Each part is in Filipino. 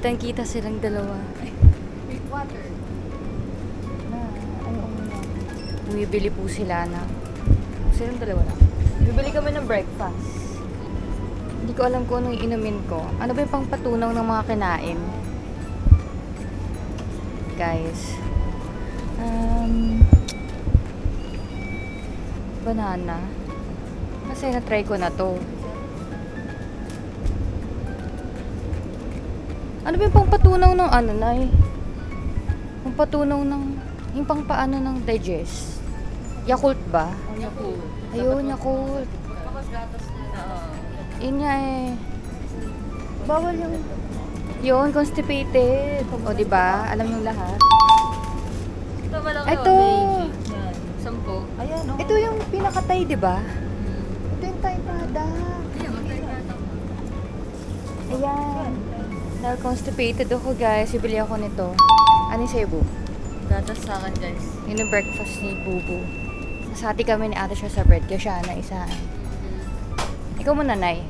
Kitang-kita silang dalawa. With water. Bumibili po sila na. Silang dalawa lang. Bibili kami ng breakfast. Hindi ko alam kung anong inumin ko. Ano ba yung pangpatunaw ng mga kinain? Guys. Banana. Kasi na-try ko na to. Ano ba yung pangpatunaw ng ano na eh? Pangpatunaw ng... Yung pangpaano ng digest. Yakult ba? Oh, Yakult. Ayun, Yakult. Gatas na. Yun nga eh. Bawal yung... Yun, constipated. O, diba? Alam yung lahat. Ito malaki. Ito! Yan. 10. Ayan, oh. Ito yung pinakatay, diba? Ito yung Thai product. Ayan. Dahil constipated ako, guys. Bibili ako nito. Ano yung sa'yo, Bu? Gatas sa akin, guys. Yun yung breakfast ni Bubu. Nasati kami ni ate siya sa bread. Kaya siya na isa. Ikaw muna, Nay.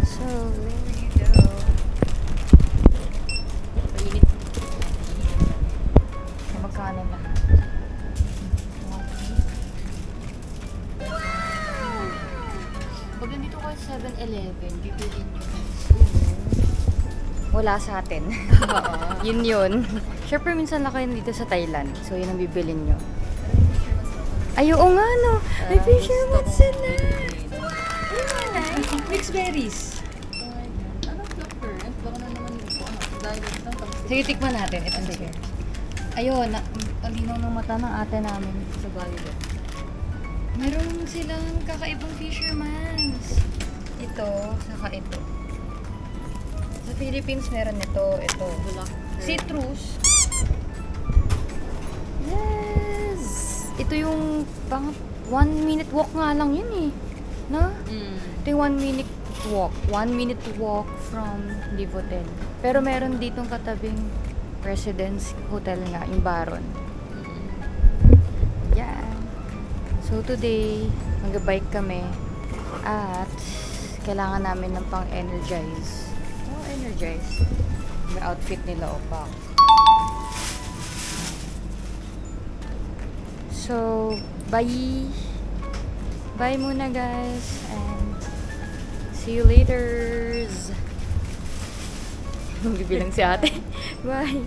So, there you go. Painit. Magkano lahat? Wow! Pag nandito kayo 7-Eleven, bibilin nyo. Wala sa atin. Yun. Siyempre, minsan na kayo dito sa Thailand. So, yun ang bibilin nyo. Ay, oo nga, no. May fisherman sila. Wow! Mixed berries. Anong flavor? Baka na naman ito. Diet lang. Sige, tikman natin. Ito, sige. Ayun, ang linaw ng mata ng ate namin sa violet. Meron silang kakaibang fishermans. Ito, saka ito. Sa Philippines, meron ito. Citrus. Yes! Ito yung pang 1 minute walk nga lang yun eh. No? Ito yung 1 minute walk. 1 minute walk from Live Hotel. Pero meron ditong katabing Residence Hotel nga, yung Baron. Yeah. So today, mag-bike kami at kailangan namin ng pang-energize. Energize. May outfit nila opak. So, bye! Bye muna guys and see you later! Bibilang si ate. Bye!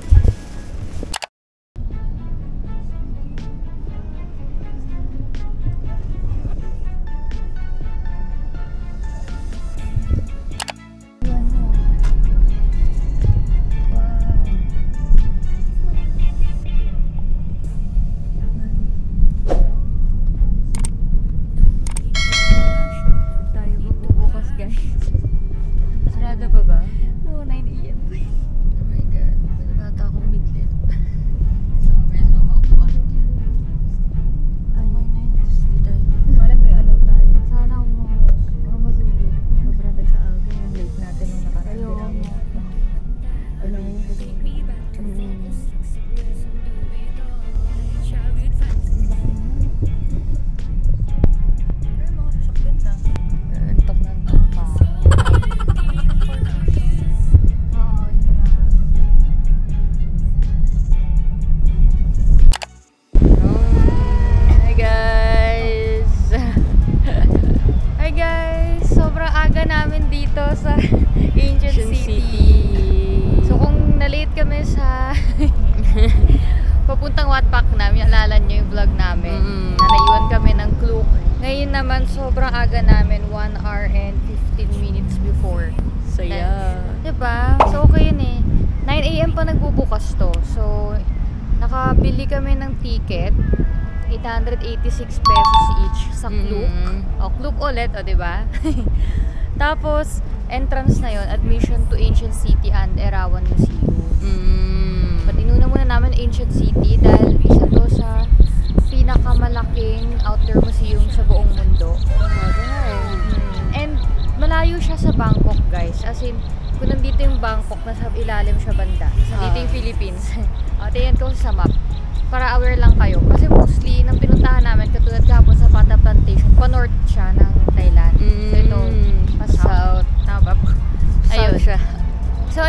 Papuntang Watpak namin, alala nyo yung vlog namin na naiwan kami ng Klook. Ngayon naman, sobrang aga namin, 1 hour and 15 minutes before. So yeah. Diba? So okay yun eh. 9 AM pa nagbubukas to. So, nakabili kami ng ticket. 886 pesos each sa Klook. O, Klook ulit, o diba? Tapos, entrance na yon, admission to Ancient City and Erawan Museum. But inuna muna namin Ancient City dahil isa to sa pinakamalaking outdoor museum sa buong mundo. And malayo siya sa Bangkok, guys. As in, kung nandito yung Bangkok, nasa ilalim siya banda. Nandito yung Philippines. Tingnan ko sa map. Para aware lang kayo. Kasi mostly, nang pinuntahan namin, katulad kahapon sa Pata Plantation, pa-north siya ng Thailand. So ito, pa-south. Tama ba? Ayun siya. So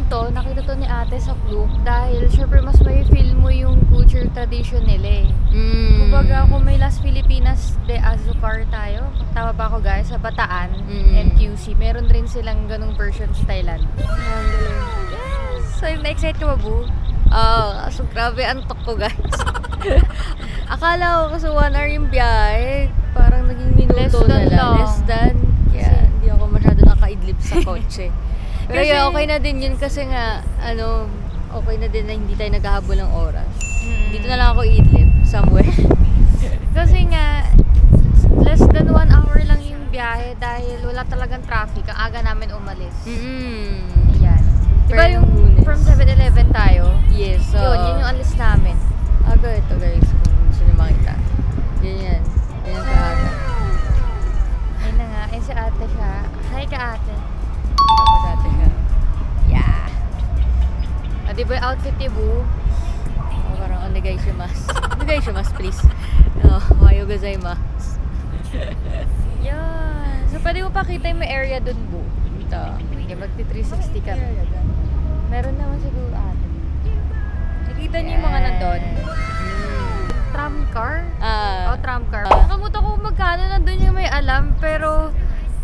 to, nakita to ni ate sa Klook dahil syempre mas may feel mo yung culture tradition nila eh. Kumbaga kung may Las Filipinas de Azucar tayo, tama ba ako guys, sa Bataan, MQC, meron rin silang ganung version sa Thailand. Yes! So na-excite ka ba, Bu? So grabe antok ko guys. Akala ko kasi 1 hour yung biyahe, parang naging minuto na lang. Less than. Kaya hindi ako masyado nakaidlip sa kotse. Pero Kasi, okay na din yun kasi nga, okay na din na hindi tayo naghahabol ng oras. Dito na lang ako idlip, somewhere. Kasi nga, less than 1 hour lang yung biyahe dahil wala talagang traffic. Ang aga namin umalis. Ayan. Diba Pero yung from 7-Eleven tayo? Yes. Yun yung alis namin. Aga ito guys, kung gusto nyo makita. Ganyan. Ganyan kaaga. Ayun na nga, si ate siya. Hi ka ate. Tapos ate siya. Yeah. Diba yung outfit ni Bu? Parang onegaishimasu. Onegaishimasu please. Ohayo gozaimasu. Yan. So pwede mo pakita yung may area dun, Bu? Ito. Okay, magti-360 ka. Meron naman siguro ate. Nakita niyo yung mga nandun? Tram car? Tram car. Nakamuta ko magkano nandun yung may alam, pero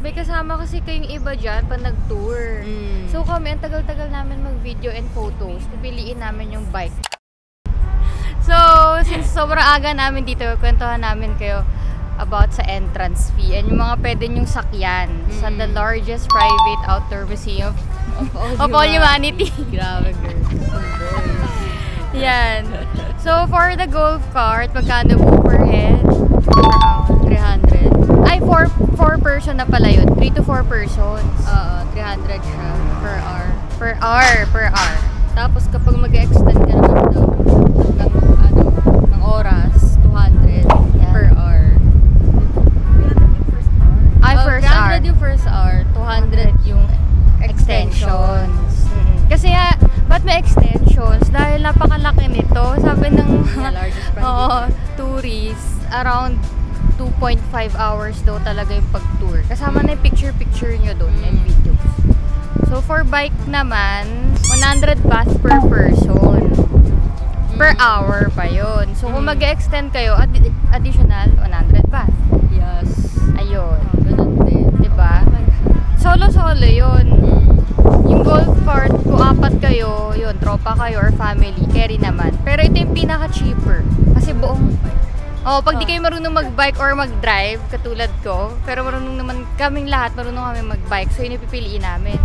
may kasama kasi kayong iba dyan pa nag-tour. So kami, ang tagal-tagal namin mag-video and photos. Pipiliin namin yung bike. So, since sobrang aga namin dito, kwentuhan namin kayo about sa entrance fee and yung mga pwede nyong sakyan sa the largest private outdoor museum of all humanity. Grabe girl. Yan. So, for the golf cart, magkano po per head? Per hour? 300. Ay, 4 person na pala yun. 3 to 4 persons. 300 siya per hour. Per hour. Tapos kapag mag-extend ka naman daw ng oras, 200 per hour. Ay, first hour. 300 yung first hour, 200 yung Extensions. Kasi ba't may extensions? Dahil napakalaki nito. Sabi ng largest private. tourists, around 2.5 hours daw talaga yung pag-tour. Kasama na yung picture-picture nyo doon and videos. So, for bike naman, 100 baht per person. Per hour pa yun. So, kung mag-extend kayo, additional 100 baht. Yes. Ayun. Ganun din. Diba? Solo-solo yun. Yung golf cart, kung 4 kayo, yun, tropa kayo or family, carry naman. Pero ito yung pinaka-cheaper. Kasi buong... pag di kayo marunong mag-bike or mag-drive, katulad ko, pero marunong naman kaming lahat, marunong kami mag-bike. So, yun yung pipiliin namin.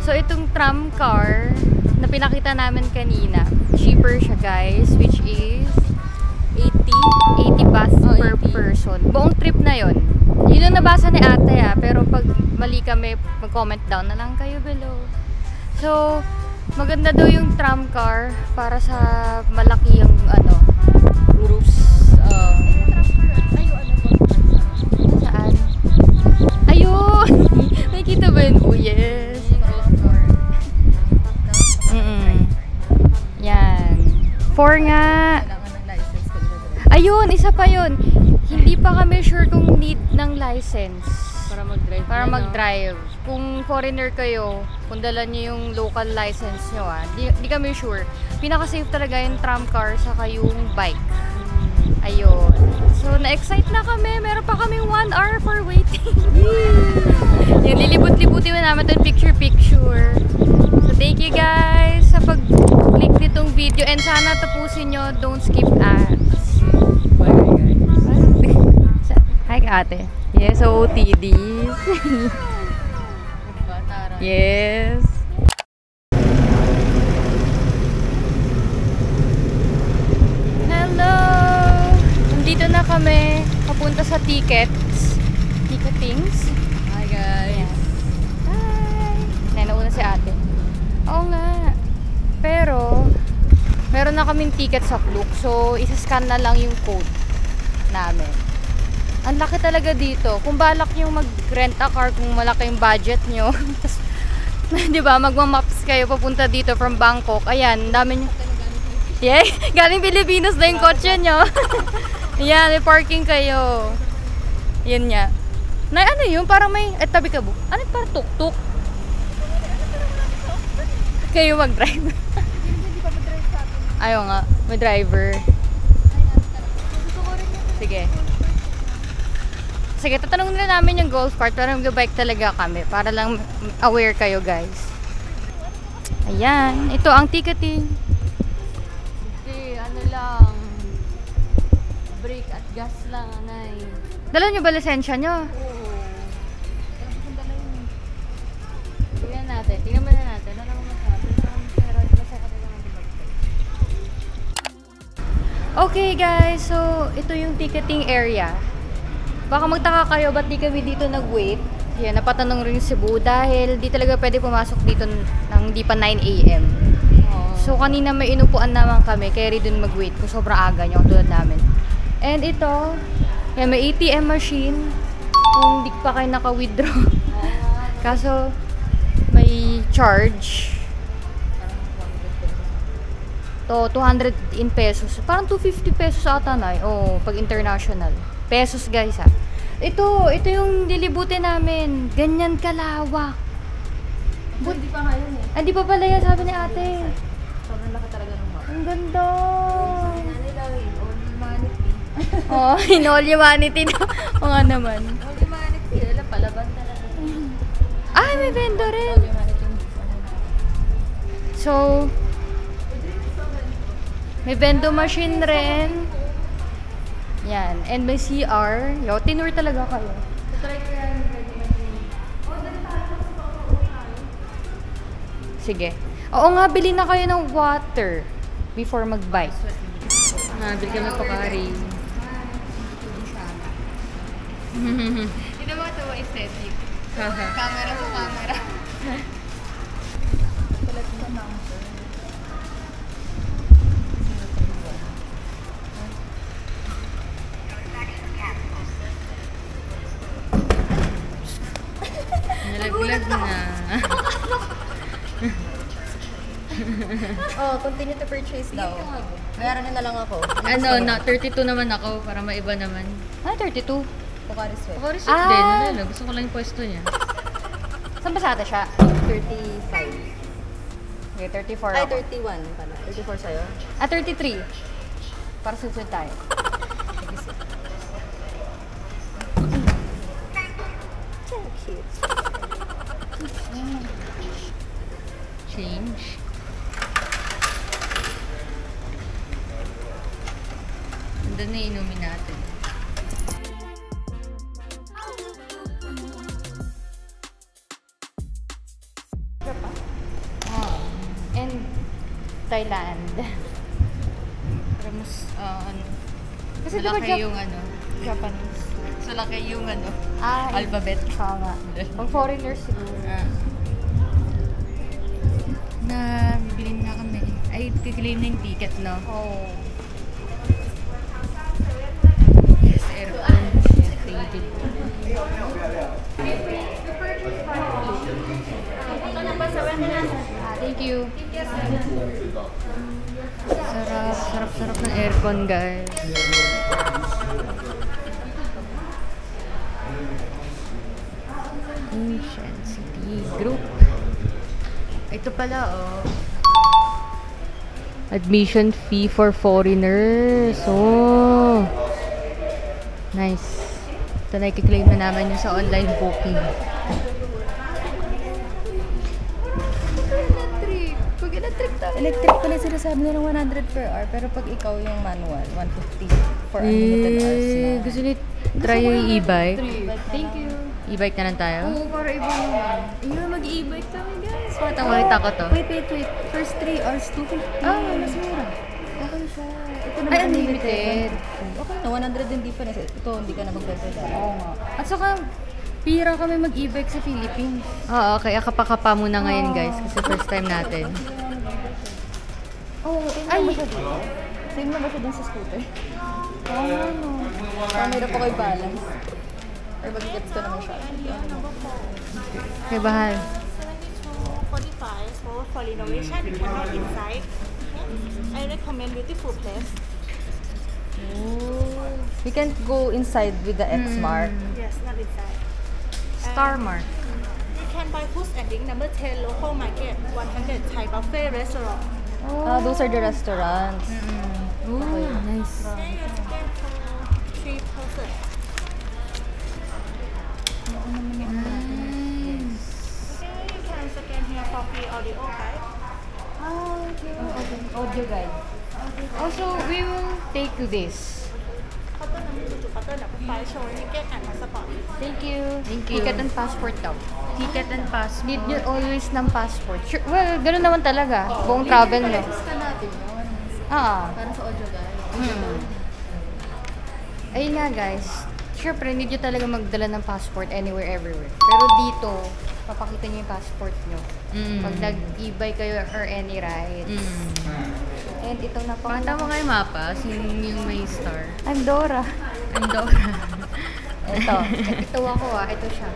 So, itong tram car na pinakita namin kanina, cheaper siya guys, which is 80 baht per 80. person. Buong trip na yon. Yun yung nabasa ni ate pero pag mali kami, mag-comment down na lang kayo below. So, maganda daw yung tram car para sa malaki yung groups. Saan? Ayun! May kita ba yun? Oh, yes! Yan. 4 nga. Ayun, isa pa yun. Hindi pa kami sure kung need ng license. Para mag-drive. Kung foreigner kayo, kung dala nyo yung local license nyo, di kami sure. Pinaka-safe talaga yung tram car saka yung bike. Ayun. So, na-excite na kami. Meron pa kaming 1 hour for waiting. Yung lilibot-libutin mo namin itong picture-picture. So, thank you guys sa pag-click nitong video. And sana tapusin nyo. Don't skip ads. Bye guys. Hi ka ate. Yes, OOTDs. Yes. Hello! Nandito na kami. Papunta sa ticketings. Hi guys. Hi! Nauna si ate. Oo nga. Pero, meron na kaming ticket sa Klook. So, isa-scan na lang yung code namin. Ang laki talaga dito. Kung balak nyo mag-rent a car, kung malaki yung budget nyo, diba, magmamaps kayo papunta dito from Bangkok. Ayan, dami nyo. Yeah, galing Pilipinas na yung kotse nyo. Ayan, may parking kayo. Yan nga. Na ano yun? Parang may, tabi ka bu. Ano yung parang tuk-tuk? Kayo mag-drive. Hindi pa mag-drive sa atin. Ayaw nga, may driver. Gusto ko rin yun. Sige. Sige, tatanungin na namin yung golf cart pero mag-bike talaga kami para lang aware kayo guys. Ayan, ito ang ticketing. Hindi, ano lang. Brake at gas lang, anay. Dala nyo ba lisensya nyo? Oo. Tingnan natin. Tingnan muna natin. Ano naman masabi? Pero masaya ka talaga mag-bike. Okay guys, so ito yung ticketing area. Baka magtaka kayo ba't di kami dito nag-wait. Yan, napatanong rin yung Cebu dahil di talaga pwede pumasok dito ng di pa 9 AM. So kanina may inupuan naman kami kaya rin dun mag-wait kung sobrang aga nyo tulad namin. And ito, yan, may ATM machine kung di pa kayo naka-withdraw. Kaso may charge. To 200 in pesos. Parang 250 pesos ata na. Oh, pag international. Pesos guys ha. Ito yung lilibutin namin. Ganyan kalawak. Hindi pa ngayon eh. Hindi pa pala yan, sabi ni ate. Sobrang laki talaga ng map. Ang ganda. Nanay daw eh. All humanity. Oh, in all humanity na. O nga naman. All humanity. Alam, palaban talaga. Ay, may vendor rin. All humanity. So, may vendor machine rin. Yan. And may CR. Yo, tinur talaga kayo. Try ko yan. Sige. Oo nga, bili na kayo ng water before mag-bike. Bili kami Pocari. Ito ba ito aesthetic? Camera sa camera. Nalaglag na. Oh, continue to purchase daw. Bayaran niyo na lang ako. Ano, 32 naman ako para maiba naman. Ah, 32. Pocari Sweat. Ako rin Ah! din. Ano, gusto ko lang yung pwesto niya. Saan ba sa ata siya? 35. Okay, 34 Ay, ako. 31 pala. 34 sa'yo? Ah, 33. Para susunod tayo. So cute. Change. Doon na inumin natin. And Thailand. Pero mas, ano, Kasi diba malaki yung ano, Japanese? mas malaki yung ano, Ah, alphabet. tama. Pag foreigners siguro. Na, bilhin na kami. Ay, kiklaim na yung ticket, no? Oh. Yes, aircon. Thank you. Thank you. Sarap ng aircon, guys. Ocean City Group. Ito pala, oh. Admission fee for foreigners. Oh. Nice. Ito na i-claim na naman yung sa online booking. Electric pala sinasabi nila 100 per hour, pero pag ikaw yung manual, 150 for unlimited hours na. Gusto ni try yung e-bike? Thank you. E-bike na lang tayo? Oo, para iba naman. Ayun, mag-e-bike kami guys. Pakita ko to. Wait. First 3 hours, 250. Ah, mas mura. Okay siya. Ito Ay, unlimited. Okay na, 100 din difference. Ito, hindi ka na magdadala. Oo nga. At saka, pira kami mag-e-bike sa Philippines. Oo, kaya kapa-kapa muna ngayon guys kasi first time natin. Oh, Ay! Same na ba siya dun sa scooter? ano? Parang mayroon pa kayo balance. Or mag-gets ko naman siya. Okay, bahal. 45 for renovation, you can have inside. I recommend beautiful place. We can go inside with the X mark. Yes, not inside. Star Mark. can buy Food and Drink number 10 local market 100 Thai buffet restaurant. Those are the restaurants. Oh, nice. Okay, you scan for 3 person. Okay, you can scan here for free audio guide. Audio guide. Also, we will take this. Hotel number 2 hotel number 5 showing ticket and passport. Thank you. Thank you. Ticket and passport daw. Ticket and passport. Need nyo always ng passport. Sure, well, ganoon naman talaga. Buong travel nyo. Scan natin yun. Ah. Para sa audio guide. Ayun nga guys. Siyempre, need nyo talaga magdala ng passport anywhere, everywhere. Pero dito, papakita nyo yung passport nyo. Pag nag-e-bike kayo or any ride. And ito na pa. Pakita mo kayo mapas, yung may star. I'm Dora. I'm Dora. Ito. Ito ako Ito siya.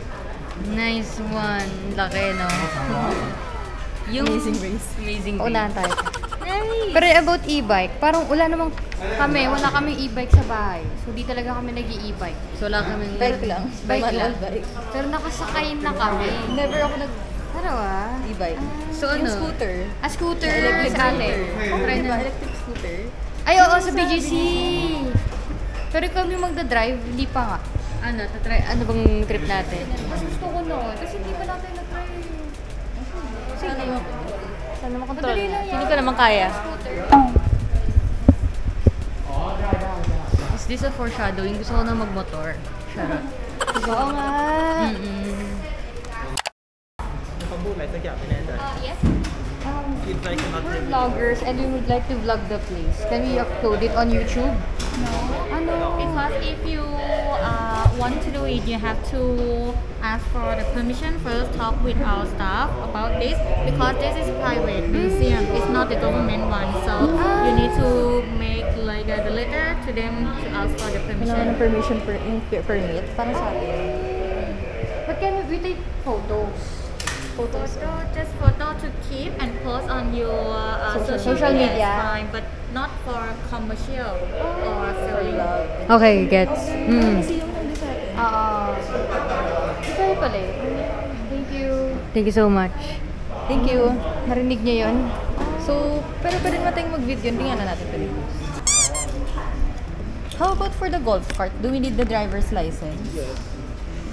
Nice one. Laki, no? Yung Amazing Race. Amazing Unahan Race. tayo. Nice! Pero about e-bike, parang wala kaming e-bike sa bahay. So, di talaga kami nag-e-bike. So, wala kaming... Bike lang. Bike Manual lang. bike. Pero nakasakay na kami. Never ako E-bike. So, Yung ano? scooter. Scooter. Electric Sa ate. scooter. Try Diba? na. Electric scooter. Ay, oo, sa BGC. Pero kami magdadrive, hindi pa nga. Ano? Tatry, ano bang trip natin? Mas gusto ko noon. Kasi hindi pa natin na-try. Sana mo. Sana makontrol. Madali lang yan. Hindi ko naman kaya. Is this a foreshadowing? Gusto ko na magmotor. Charot. Oo nga.พูดอะไรสักอย่างไม่แน่ใจ Yes. กินไปกันมา We're vloggers and we would like to vlog the place. Can we upload it on YouTube? Ano? Because if you want to do it, you have to ask for the permission first, talk with our staff about this, because this is private museum, it's not the government one. So you need to make like the letter to them to ask for the Kailangan ng permission. permit. Parang sa atin. But can we take photos? Just photo to keep and post on your Social media. is fine, but not for commercial or selling. Okay, gets. Kasi yung nandun sa atin. Ito pala eh. Thank you. Thank you so much. Thank you. Narinig niyo yun? So, pero pwede naman tayong mag-video. Hindi nga na natin pwede. How about for the golf cart? Do we need the driver's license? Yes.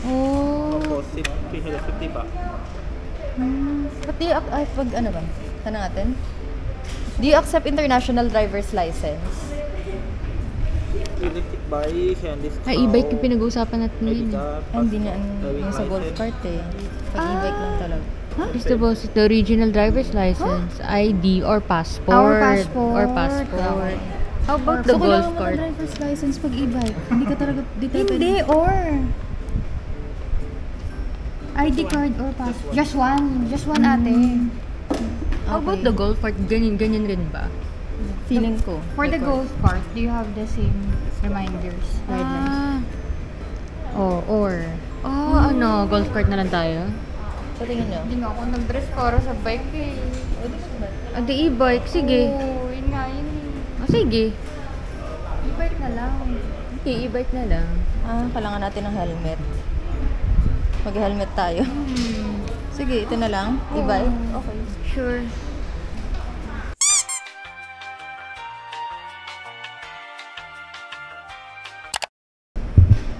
Oh. Tapos 350 pa. But do you, pag ano ba? Tanong natin. Do you accept international driver's license? Electric bike and discount. Ay, e-bike yung pinag-uusapan natin ID ngayon. card, Ay, hindi na driving yung sa golf license. cart eh. Pag e-bike lang talaga. Is the original driver's license, ID, or passport? Our passport. Or passport. How about the So, golf kailangan mo cart? ng driver's license pag e-bike. Hindi ka talaga, di tayo Hindi, or ID card or passport. Just one ate. How about the golf cart? Ganyan rin ba? Feeling ko. For the golf cart, do you have the same reminders, guidelines? Ano, golf cart na lang tayo? Sa tingin nyo? Hindi nga ako nag-dress para sa bike eh. Adi e-bike, sige. Oo, yun nga, yun eh. Oh, sige. E-bike na lang. Okay, e-bike na lang. Kailangan natin ng helmet. Mag-helmet tayo. Sige, ito na lang. E-bike. Okay. Sure.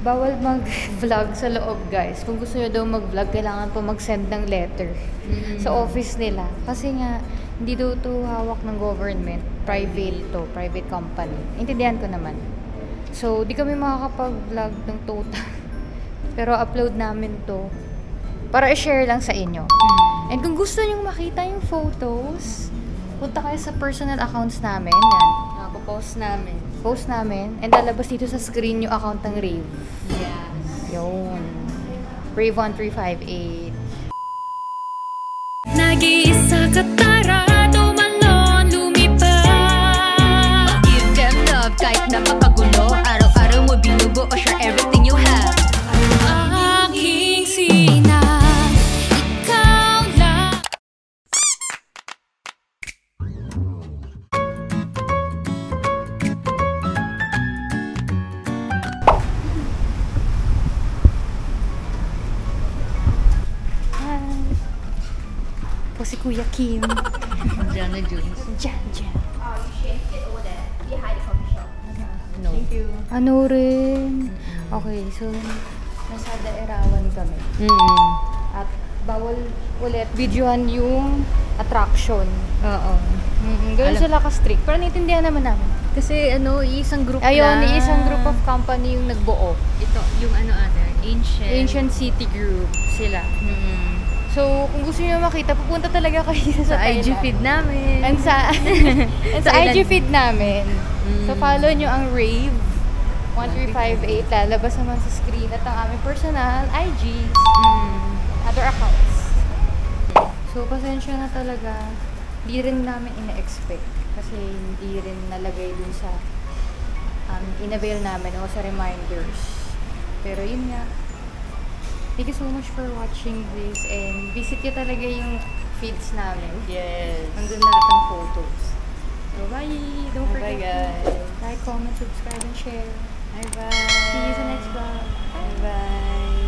Bawal mag-vlog sa loob, guys. Kung gusto nyo daw mag-vlog, kailangan po mag-send ng letter sa office nila. Kasi nga, hindi daw to hawak ng government. Private company. Intindihan ko naman. So, di kami makakapag-vlog ng total. Pero upload namin to para i-share lang sa inyo. And kung gusto nyo makita yung photos, punta kayo sa personal accounts namin. Yan. Nakapost namin. Post namin. And lalabas dito sa screen yung account ng Rave. Yes. Yun. Rave1358. Nag-iisa ka tara, tumalon, lumipad. Give them love kahit na mapagulo. Araw-araw mo binubuo, share everything you have. Aking sina, ikaw lang. Hi. Kuya Kim. Jana Jones. Jan. No. Thank you. Ano rin? Okay, so nasa Daerawan kami. At bawal ulit videohan yung attraction. Oo. Ganun sila ka-strict. Pero naintindihan naman namin. Kasi isang group Ayun, lang. isang group of company yung nagbuo. Ito, yung other, Ancient City Group sila. So, kung gusto niyo makita, pupunta talaga kayo Sa sa IG Thailand. feed namin. And sa, and sa Thailand. IG feed namin. So, follow nyo ang Rave 1358. Lalabas naman sa screen at ang aming personal IGs, other accounts. So, pasensya na talaga. Hindi rin namin ina-expect. Kasi hindi rin nalagay dun sa in-avail namin o sa reminders. Pero yun nga. Thank you so much for watching this and visit nyo talaga yung feeds namin. Yes. Nandun lahat ng photos. So, bye! Don't forget guys. to like, comment, subscribe, and share. Bye-bye. See you sa next vlog. Bye-bye.